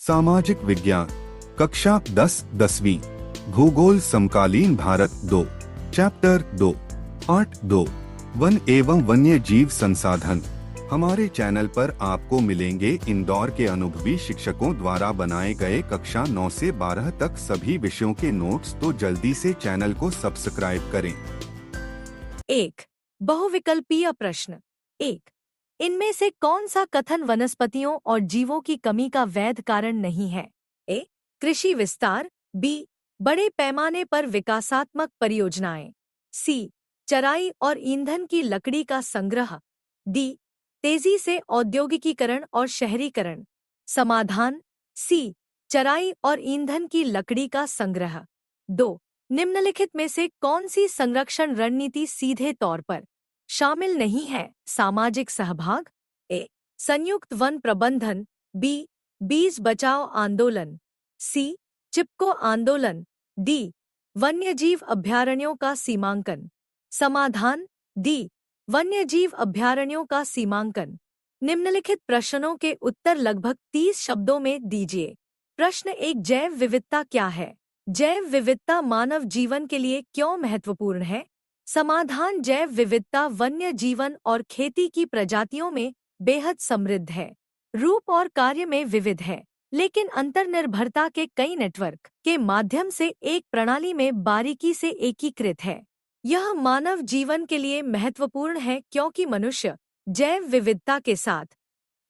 सामाजिक विज्ञान कक्षा 10वीं भूगोल समकालीन भारत 2 चैप्टर 2 पार्ट 2 वन एवं वन्य जीव संसाधन। हमारे चैनल पर आपको मिलेंगे इंदौर के अनुभवी शिक्षकों द्वारा बनाए गए कक्षा 9 से 12 तक सभी विषयों के नोट्स, तो जल्दी से चैनल को सब्सक्राइब करें। 1. बहुविकल्पीय प्रश्न 1. इनमें से कौन सा कथन वनस्पतियों और जीवों की कमी का वैध कारण नहीं है? ए. कृषि विस्तार, बी. बड़े पैमाने पर विकासात्मक परियोजनाएं, सी. चराई और ईंधन की लकड़ी का संग्रह, डी. तेजी से औद्योगिकीकरण और शहरीकरण। समाधान सी. चराई और ईंधन की लकड़ी का संग्रह। 2. निम्नलिखित में से कौन सी संरक्षण रणनीति सीधे तौर पर शामिल नहीं है? सामाजिक सहभाग, ए. संयुक्त वन प्रबंधन, बी. बीज बचाओ आंदोलन, सी. चिपको आंदोलन, डी. वन्यजीव अभयारण्यों का सीमांकन। समाधान डी. वन्यजीव अभयारण्यों का सीमांकन। निम्नलिखित प्रश्नों के उत्तर लगभग 30 शब्दों में दीजिए। प्रश्न 1. जैव विविधता क्या है? जैव विविधता मानव जीवन के लिए क्यों महत्वपूर्ण है? समाधान जैव विविधता वन्य जीवन और खेती की प्रजातियों में बेहद समृद्ध है, रूप और कार्य में विविध है, लेकिन अंतर्निर्भरता के कई नेटवर्क के माध्यम से एक प्रणाली में बारीकी से एकीकृत है। यह मानव जीवन के लिए महत्वपूर्ण है क्योंकि मनुष्य जैव विविधता के साथ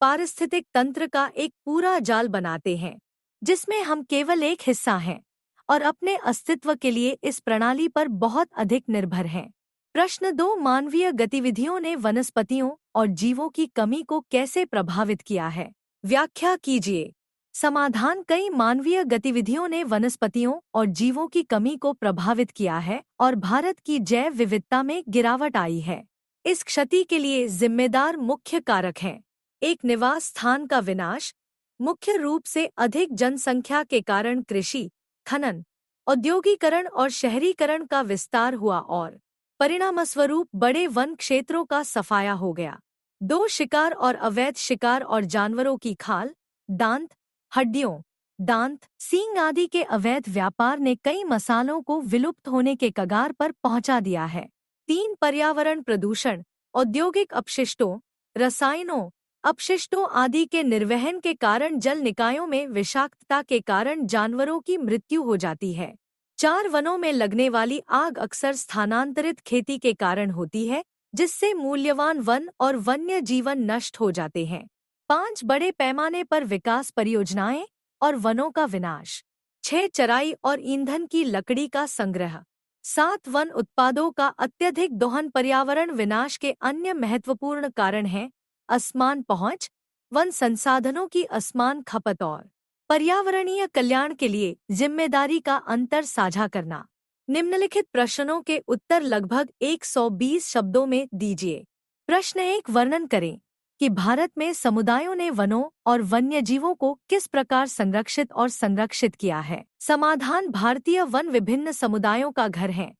पारिस्थितिक तंत्र का एक पूरा जाल बनाते हैं, जिसमें हम केवल एक हिस्सा हैं और अपने अस्तित्व के लिए इस प्रणाली पर बहुत अधिक निर्भर हैं। प्रश्न 2. मानवीय गतिविधियों ने वनस्पतियों और जीवों की कमी को कैसे प्रभावित किया है? व्याख्या कीजिए। समाधान कई मानवीय गतिविधियों ने वनस्पतियों और जीवों की कमी को प्रभावित किया है और भारत की जैव विविधता में गिरावट आई है। इस क्षति के लिए जिम्मेदार मुख्य कारक हैं: 1. निवास स्थान का विनाश, मुख्य रूप से अधिक जनसंख्या के कारण कृषि, खनन, औद्योगिकरण और शहरीकरण का विस्तार हुआ और परिणामस्वरूप बड़े वन क्षेत्रों का सफाया हो गया। 2. शिकार और अवैध शिकार और जानवरों की खाल, दांत, हड्डियों, दांत, सींग आदि के अवैध व्यापार ने कई मसालों को विलुप्त होने के कगार पर पहुंचा दिया है। 3. पर्यावरण प्रदूषण, औद्योगिक अपशिष्टों, रसायनों, अपशिष्टों आदि के निर्वहन के कारण जल निकायों में विषाक्तता के कारण जानवरों की मृत्यु हो जाती है। 4. वनों में लगने वाली आग अक्सर स्थानांतरित खेती के कारण होती है, जिससे मूल्यवान वन और वन्य जीवन नष्ट हो जाते हैं। 5. बड़े पैमाने पर विकास परियोजनाएं और वनों का विनाश। 6. चराई और ईंधन की लकड़ी का संग्रह। 7. वन उत्पादों का अत्यधिक दोहन पर्यावरण विनाश के अन्य महत्वपूर्ण कारण हैं। असमान पहुंच, वन संसाधनों की असमान खपत और पर्यावरणीय कल्याण के लिए जिम्मेदारी का अंतर साझा करना। निम्नलिखित प्रश्नों के उत्तर लगभग 120 शब्दों में दीजिए। प्रश्न 1. वर्णन करें कि भारत में समुदायों ने वनों और वन्यजीवों को किस प्रकार संरक्षित और संरक्षित किया है। समाधान भारतीय वन विभिन्न समुदायों का घर है।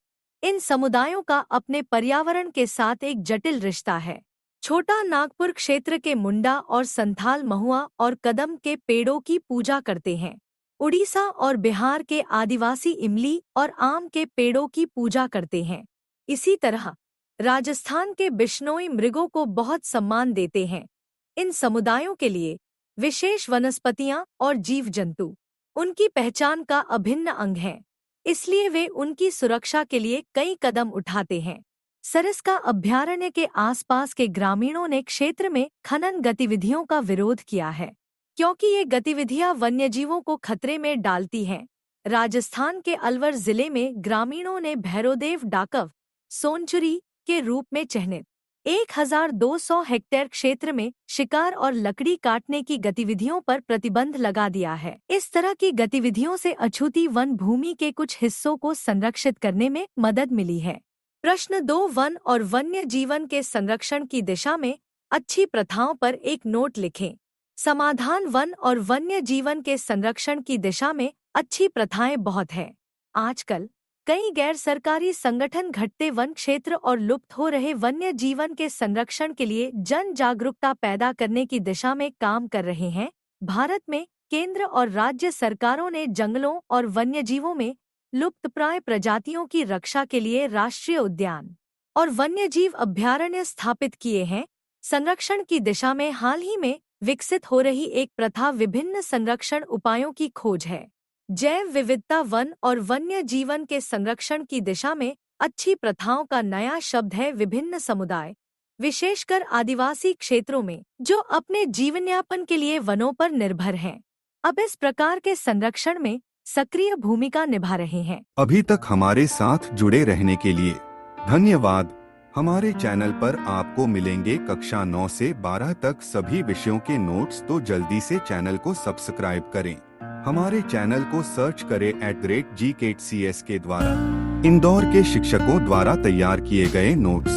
इन समुदायों का अपने पर्यावरण के साथ एक जटिल रिश्ता है। छोटा नागपुर क्षेत्र के मुंडा और संथाल महुआ और कदम के पेड़ों की पूजा करते हैं। उड़ीसा और बिहार के आदिवासी इमली और आम के पेड़ों की पूजा करते हैं। इसी तरह राजस्थान के बिश्नोई मृगों को बहुत सम्मान देते हैं। इन समुदायों के लिए विशेष वनस्पतियां और जीव जंतु उनकी पहचान का अभिन्न अंग हैं, इसलिए वे उनकी सुरक्षा के लिए कई कदम उठाते हैं। सरिस्का अभयारण्य के आसपास के ग्रामीणों ने क्षेत्र में खनन गतिविधियों का विरोध किया है, क्योंकि ये गतिविधियां वन्यजीवों को खतरे में डालती हैं। राजस्थान के अलवर जिले में ग्रामीणों ने भैरोदेव डाकव सोनचुरी के रूप में चिह्नित 1200 हेक्टेयर क्षेत्र में शिकार और लकड़ी काटने की गतिविधियों पर प्रतिबंध लगा दिया है। इस तरह की गतिविधियों से अछूती वन भूमि के कुछ हिस्सों को संरक्षित करने में मदद मिली है। प्रश्न 2. वन और वन्य जीवन के संरक्षण की दिशा में अच्छी प्रथाओं पर एक नोट लिखें। समाधान वन और वन्य जीवन के संरक्षण की दिशा में अच्छी प्रथाएं बहुत हैं। आजकल कई गैर सरकारी संगठन घटते वन क्षेत्र और लुप्त हो रहे वन्य जीवन के संरक्षण के लिए जन जागरूकता पैदा करने की दिशा में काम कर रहे हैं। भारत में केंद्र और राज्य सरकारों ने जंगलों और वन्यजीवों में लुप्तप्राय प्रजातियों की रक्षा के लिए राष्ट्रीय उद्यान और वन्यजीव अभयारण्य स्थापित किए हैं। संरक्षण की दिशा में हाल ही में विकसित हो रही एक प्रथा विभिन्न संरक्षण उपायों की खोज है। जैव विविधता वन और वन्य जीवन के संरक्षण की दिशा में अच्छी प्रथाओं का नया शब्द है विभिन्न समुदाय, विशेषकर आदिवासी क्षेत्रों में, जो अपने जीवनयापन के लिए वनों पर निर्भर हैं, अब इस प्रकार के संरक्षण में सक्रिय भूमिका निभा रहे हैं। अभी तक हमारे साथ जुड़े रहने के लिए धन्यवाद। हमारे चैनल पर आपको मिलेंगे कक्षा 9 से 12 तक सभी विषयों के नोट्स, तो जल्दी से चैनल को सब्सक्राइब करें। हमारे चैनल को सर्च करें @GKCS के द्वारा इंदौर के शिक्षकों द्वारा तैयार किए गए नोट्स।